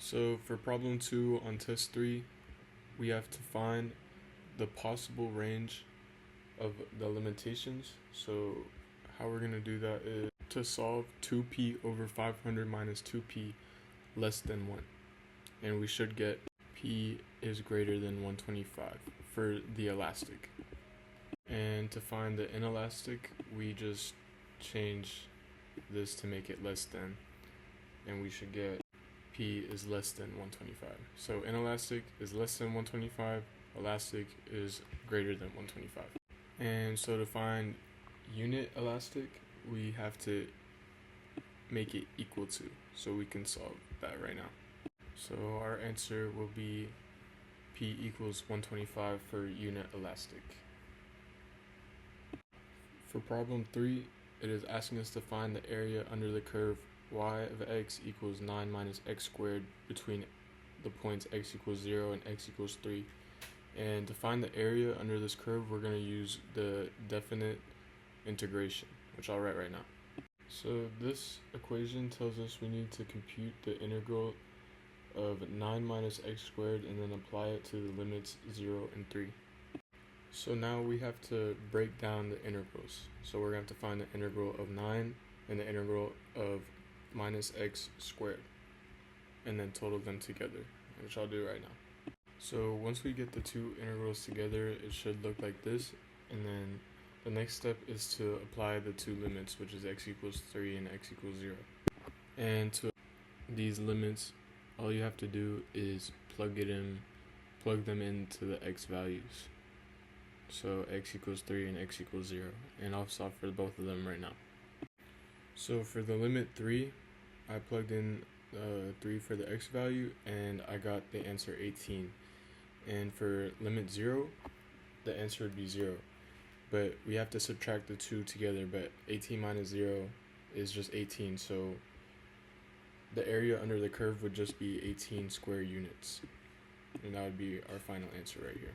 So for problem 2 on test 3, we have to find the possible range of the limitations. So how we're going to do that is to solve 2p over 500 minus 2p less than 1. And we should get p is greater than 125 for the elastic. And to find the inelastic, we just change this to make it less than, and we should get p is less than 125. So inelastic is less than 125, elastic is greater than 125. And so to find unit elastic, we have to make it equal to, so we can solve that right now. So our answer will be p equals 125 for unit elastic. For problem 3, it is asking us to find the area under the curve y of x equals 9 minus x squared between the points x equals 0 and x equals 3. And to find the area under this curve, we're going to use the definite integration, which I'll write right now. So this equation tells us we need to compute the integral of 9 minus x squared and then apply it to the limits 0 and 3. So now we have to break down the integrals. So we're going to have to find the integral of 9 and the integral of minus x squared, and then total them together, which I'll do right now. So once we get the two integrals together, it should look like this, and then the next step is to apply the two limits, which is x equals 3 and x equals 0. And to these limits, all you have to do is plug them into the x values. So x equals 3 and x equals 0, and I'll solve for both of them right now. So for the limit 3, I plugged in 3 for the x value, and I got the answer 18. And for limit 0, the answer would be 0. But we have to subtract the two together, but 18 minus 0 is just 18, so the area under the curve would just be 18 square units. And that would be our final answer right here.